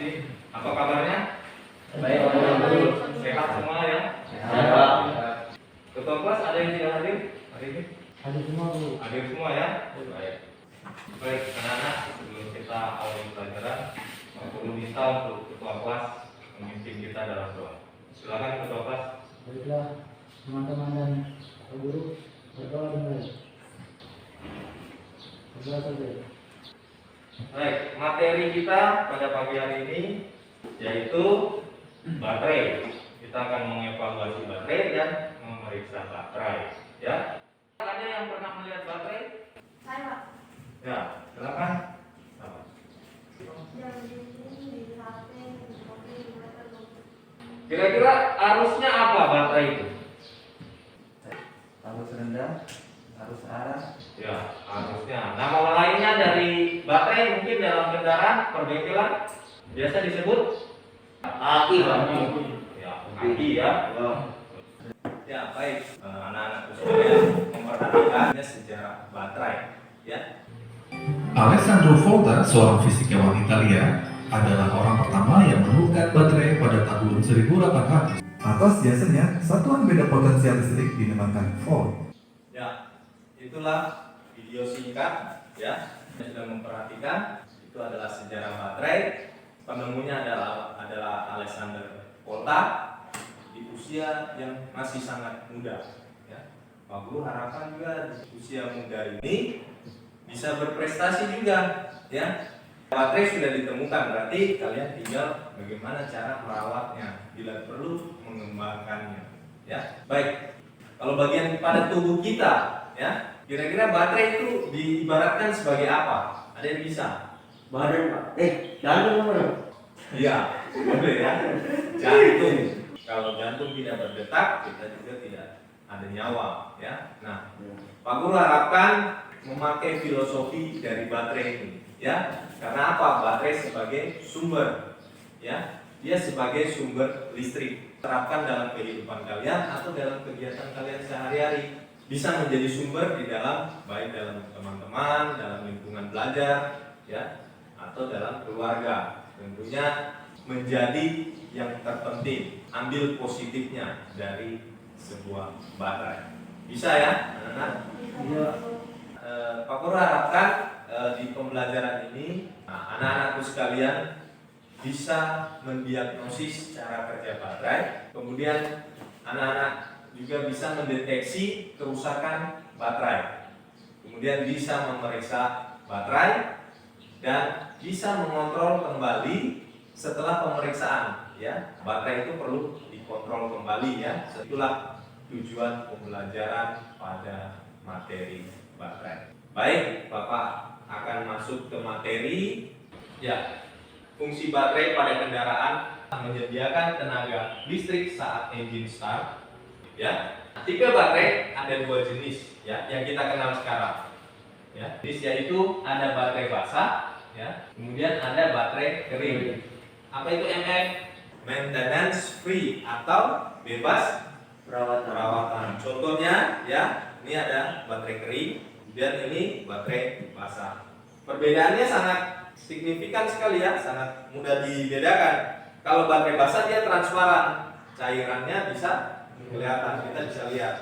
kasih. Apa kabarnya? Baik, Pak. Sehat semua ya? Sehat, Pak. Ketua kelas ada yang tidak hadir hari ini? Hadir semua, Bu. Hadir semua ya? Baik. Baik, anak-anak, sebelum kita awali pelajaran, perlu minta untuk ketua kelas memimpin kita dalam doa. Silakan ketua kelas. Baiklah, teman-teman dan Pak Guru, berdoa dimulai. Berdoa saja. Baik, materi kita pada pagi hari ini yaitu baterai. Kita akan mengevaluasi baterai dan memeriksa baterai. Ya. Ada yang pernah melihat baterai? Saya, Pak. Ya, silakan. Yang di sini di HP, di mobil, di laptop. Kira-kira arusnya apa baterai itu? Arus rendah, arus arah. Ya, arusnya. Nama lainnya dari baterai mungkin dalam kendaraan perbengkelan biasa disebut aki, Pak. Ya, aki ya. Ya, baik. Anak-anak sekalian memperhatikan sejarah baterai, ya. Alessandro Volta, seorang fisikawan Italia, adalah orang pertama yang menemukan baterai pada tahun 1800. Atas biasanya, satuan beda potensial listrik dinamakan volt. Ya, itulah video singkat ya. Yang sudah memperhatikan itu adalah sejarah baterai. Penemunya adalah Alessandro Volta di usia yang masih sangat muda. Ya. Pak Guru harapkan juga di usia muda ini bisa berprestasi juga. Ya. Baterai sudah ditemukan, berarti kalian tinggal bagaimana cara merawatnya, bila perlu mengembangkannya. Ya, baik. Kalau bagian pada tubuh kita, ya, kira-kira baterai itu diibaratkan sebagai apa? Ada yang bisa? Badan, Pak. Jangan dong. Iya, boleh ya. Jantung. Kalau jantung tidak berdetak, kita juga tidak ada nyawa, ya. Nah, Pak Guru harapkan memakai filosofi dari baterai ini, ya. Karena apa? Baterai sebagai sumber, ya. Dia sebagai sumber listrik. Terapkan dalam kehidupan kalian atau dalam kegiatan kalian sehari-hari. Bisa menjadi sumber di dalam, baik dalam teman-teman, dalam lingkungan belajar, ya, atau dalam keluarga. Tentunya menjadi yang terpenting. Ambil positifnya dari sebuah baterai. Bisa ya, anak-anak? Iya. Pak Guru harapkan di pembelajaran ini anak-anakku sekalian bisa mendiagnosis cara kerja baterai, kemudian anak-anak juga bisa mendeteksi kerusakan baterai, kemudian bisa memeriksa baterai dan bisa mengontrol kembali setelah pemeriksaan. Ya, baterai itu perlu dikontrol kembali ya. Itulah tujuan pembelajaran pada materi baterai. Baik, Bapak akan masuk ke materi. Ya, fungsi baterai pada kendaraan menyediakan tenaga listrik saat engine start. Ya, tipe baterai ada dua jenis ya yang kita kenal sekarang. Ya, jenis yaitu ada baterai basah, ya, kemudian ada baterai kering. Apa itu MM? Maintenance free atau bebas perawatan. Contohnya ya, ini ada baterai kering, dan ini baterai basah. Perbedaannya sangat signifikan sekali ya, sangat mudah dibedakan. Kalau baterai basah dia transparan, cairannya bisa kelihatan, kita bisa lihat.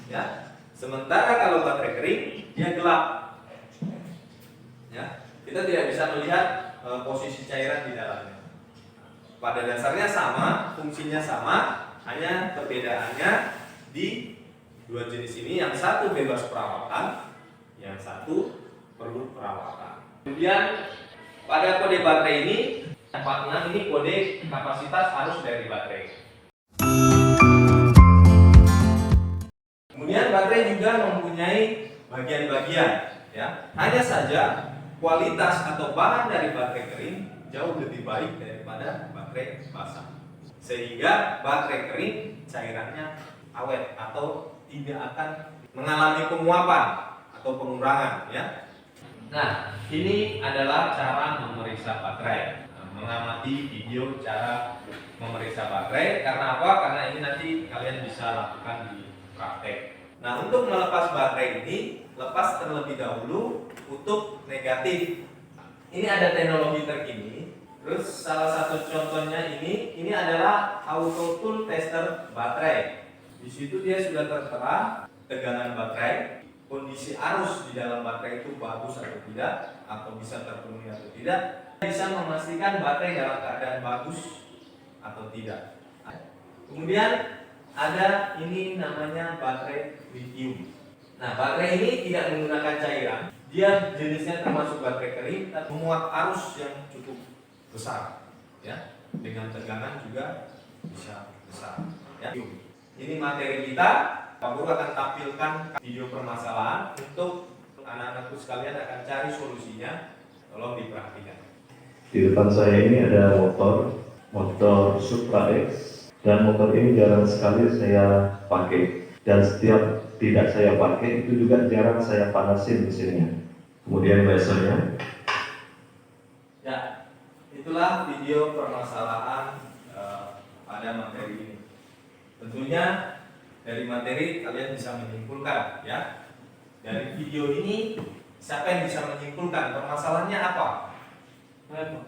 Ya. Sementara kalau baterai kering dia gelap. Ya. Kita tidak bisa melihat posisi cairan di dalamnya. Pada dasarnya sama, fungsinya sama, hanya perbedaannya di dua jenis ini, yang satu bebas perawatan, yang satu perlu perawatan. Kemudian pada kode baterai ini 46 ini kode kapasitas arus dari baterai. Kemudian baterai juga mempunyai bagian-bagian, ya. Hanya saja kualitas atau bahan dari baterai kering jauh lebih baik daripada baterai basah. Sehingga baterai kering cairannya awet atau tidak akan mengalami penguapan atau pengurangan, ya. Nah, ini adalah cara memeriksa baterai. Mengamati video cara memeriksa baterai. Karena apa? Karena ini nanti kalian bisa lakukan di praktek. Nah, untuk melepas baterai ini, lepas terlebih dahulu kutub negatif. Ini ada teknologi terkini Terus salah satu contohnya ini adalah auto tool tester baterai. Di situ dia sudah tertera tegangan baterai, kondisi arus di dalam baterai itu bagus atau tidak, atau bisa terpenuhi atau tidak, bisa memastikan baterai dalam keadaan bagus atau tidak. Kemudian ada ini namanya baterai lithium. Nah, baterai ini tidak menggunakan cairan, dia jenisnya termasuk baterai kering, tapi memuat arus yang cukup besar, ya, dengan tegangan juga bisa besar. Ya. Ini materi kita. Pak Guru akan tampilkan video permasalahan untuk anak-anakku sekalian akan cari solusinya. Tolong diperhatikan. Di depan saya ini ada motor Supra X, dan motor ini jarang sekali saya pakai, dan setiap tidak saya pakai itu juga jarang saya panasin mesinnya. Kemudian besoknya, Ya, itulah video permasalahan pada materi ini. Tentunya dari materi kalian bisa menyimpulkan, ya. Dari video ini siapa yang bisa menyimpulkan permasalahannya apa? Baik, Pak.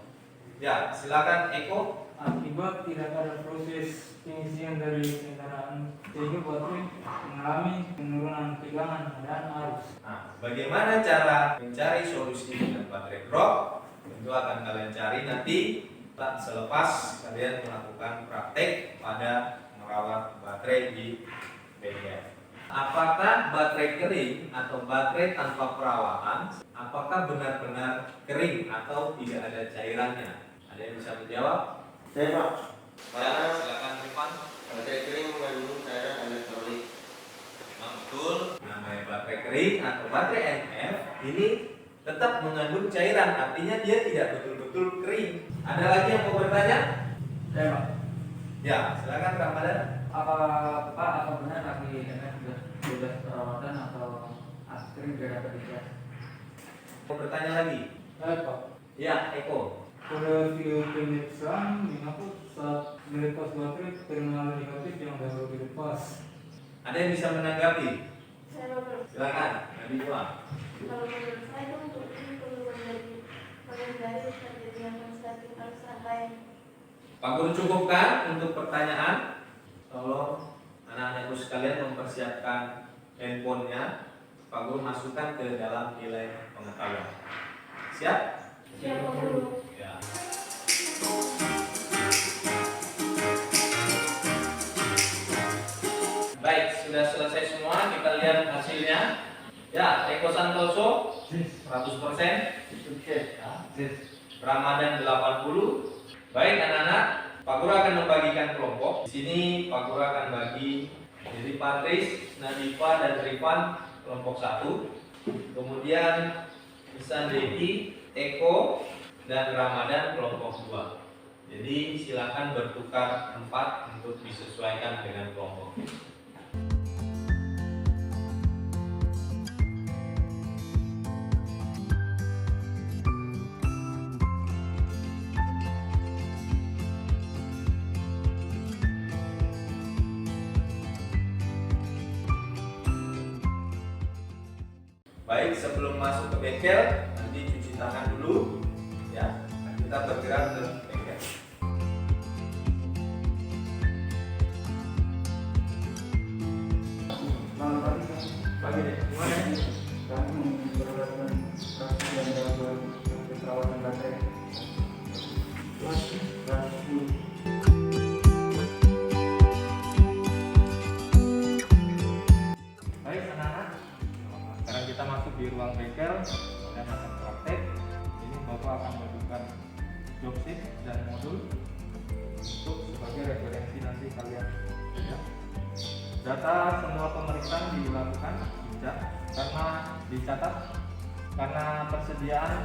Ya, silakan Eko. Akibat tidak ada proses pengisian dari kendaraan sehingga baterai mengalami penurunan tegangan dan arus. Nah, bagaimana cara mencari solusi dengan baterai drop? Tentu akan kalian cari nanti selepas kalian melakukan praktek pada merawat baterai di bengkel. Apakah baterai kering atau baterai tanpa perawatan, apakah benar-benar kering atau tidak ada cairannya? Ada yang bisa menjawab? Saya Pak, Ya, silakan Rifan. baterai kering mengandung cairan elektrolit. Memang betul, namanya baterai kering atau baterai NF ini tetap mengandung cairan, artinya dia tidak betul-betul kering. Ada lagi yang mau bertanya? Saya, Pak. Ya, silakan Kak Madan. Apa benar lagi sudah bebas perawatan atau askrim tidak dapat dicat? Mau bertanya lagi? Baik, Pak. Ya, Eko. Pada video pemeriksaan mengaku saat melepas baterai terminal negatif yang baru dilepas. Ada yang bisa menanggapi? Saya menurut Silakan, Nabila. kalau menurut saya itu untuk ini perlu menghindari terjadinya konsleting arus lain. Pak Guru cukupkan untuk pertanyaan. Tolong anak-anakku sekalian mempersiapkan handphonenya. Pak Guru masukkan ke dalam nilai pengetahuan. Siap? Siapa guru? Ya. Baik, sudah selesai semua. Kita lihat hasilnya. Ya, Eko Santoso 100%, Sukses. Ramadan 80. Baik anak-anak, Pak Guru akan membagikan kelompok. Di sini Pak Guru akan bagi jadi Patris, Nadifa dan Rifan kelompok 1. Kemudian Isan Devi, Eko dan Ramadan kelompok 2. Jadi silakan bertukar tempat untuk disesuaikan dengan kelompok. Baik, sebelum masuk ke bengkel, nanti cuci tangan dulu, ya. Kita bergerak ke bengkel. Pagi deh. Gimana ya? Kami memperlakukan kasus yang dapat perawatan baterai. Baik anak-anak, sekarang kita masuk di ruang bengkel dan akan praktek. Ini Bapak akan membutuhkan job sheet dan modul untuk sebagai referensi nanti kalian. Ya. Data semua pemeriksaan dilakukan dicatat karena persediaan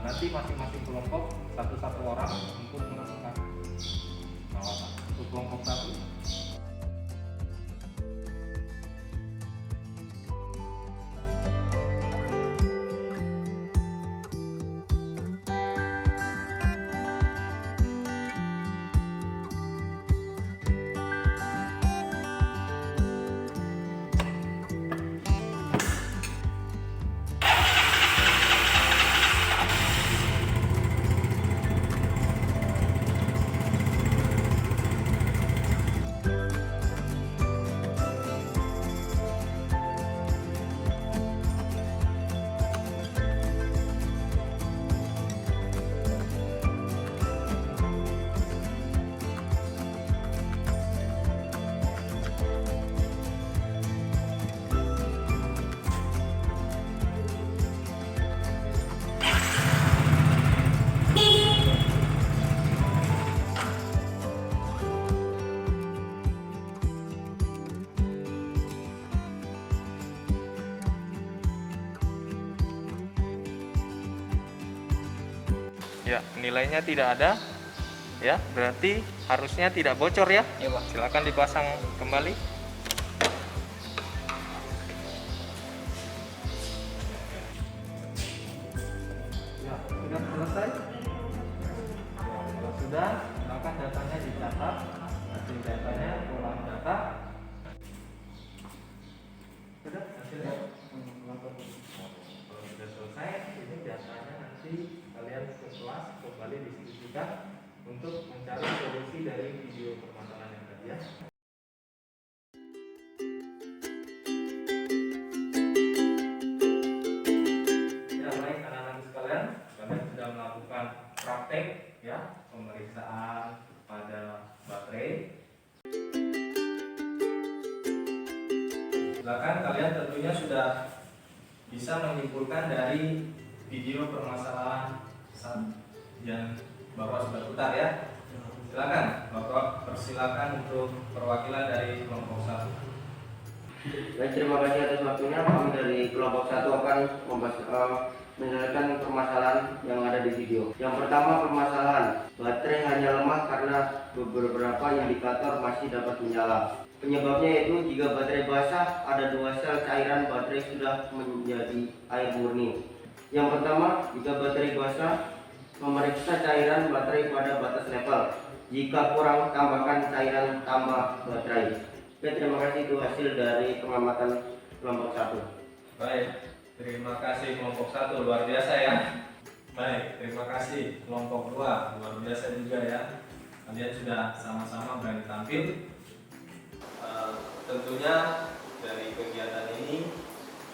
nanti masing-masing kelompok satu-satu orang untuk melakukan perawatan. Untuk kelompok 1 Baik Ya, nilainya tidak ada. Ya, berarti harusnya tidak bocor ya. Iya, Pak. Silakan dipasang kembali. Ya, sudah selesai. Ya, kalau sudah, silakan datanya dicatat. Hasil datanya ulang data. Sudah hasilnya? Kalau sudah selesai, ini datanya nanti kalian ke kelas kembali diskusikan untuk mencari solusi dari video permasalahan yang tadi ya. Ya, baik anak-anak sekalian, kalian sudah melakukan praktek ya, pemeriksaan pada baterai. Silakan kalian tentunya sudah bisa menyimpulkan dari video permasalahan yang Bapak sudah putar ya. Silakan Bapak, persilakan untuk perwakilan dari kelompok 1. Baik, terima kasih atas waktunya. Kami dari kelompok 1 akan menyelesaikan permasalahan yang ada di video. Yang pertama, permasalahan baterai hanya lemah karena beberapa indikator masih dapat menyala. Penyebabnya yaitu jika baterai basah, ada 2 sel cairan baterai sudah menjadi air murni. Yang pertama, jika baterai basah, memeriksa cairan baterai pada batas level. Jika kurang, tambahkan cairan tambah baterai. Oke, terima kasih, itu hasil dari pengamatan kelompok 1. Baik, terima kasih kelompok 1, luar biasa ya. Baik, terima kasih kelompok 2, luar biasa juga ya. Kalian sudah sama-sama berani tampil. Tentunya dari kegiatan ini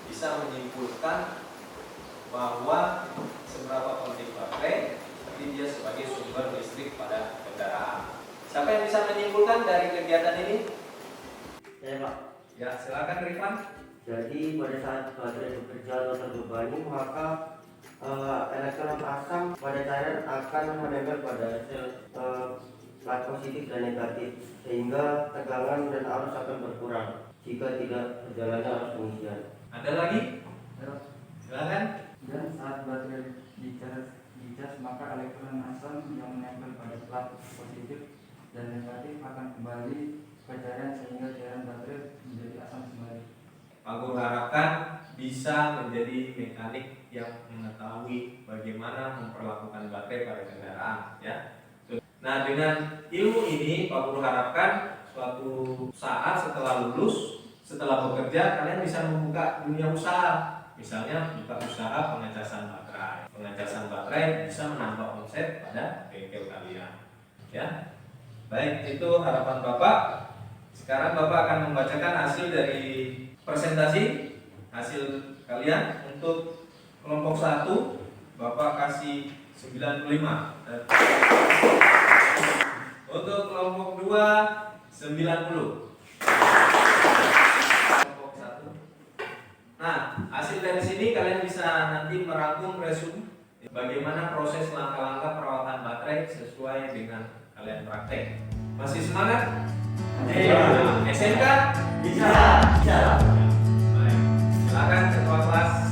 bisa menyimpulkan bahwa seberapa penting baterai, tapi dia sebagai sumber listrik pada kendaraan. Siapa yang bisa menyimpulkan dari kegiatan ini? Saya, Pak. Ya, silakan Rifan. Jadi pada saat baterai bekerja atau terbebani, maka elektron asam pada cairan akan menempel pada sel plat positif dan negatif, sehingga tegangan dan arus akan berkurang jika tidak berjalannya arus pengisian. Ada lagi? Silakan. Dan saat baterai dicas, maka elektron asam yang menempel pada plat positif dan negatif akan kembali ke cairan sehingga cairan baterai menjadi asam kembali. Pak Guru harapkan bisa menjadi mekanik yang mengetahui bagaimana memperlakukan baterai pada kendaraan ya. Nah, dengan ilmu ini Pak Guru harapkan suatu saat setelah lulus, setelah bekerja, kalian bisa membuka dunia usaha. Misalnya buka usaha pengecasan baterai. Pengecasan baterai bisa menambah omset pada bengkel kalian. Ya. Baik, itu harapan Bapak. Sekarang Bapak akan membacakan hasil dari presentasi hasil kalian. Untuk kelompok 1 Bapak kasih 95. Untuk kelompok 2 90. Kelompok 1. Nah, hasil dari sini kalian bisa nanti merangkum resume bagaimana proses langkah-langkah perawatan baterai sesuai dengan kalian praktek. Masih semangat? SMK? Bisa. Baik. Silakan ketua kelas.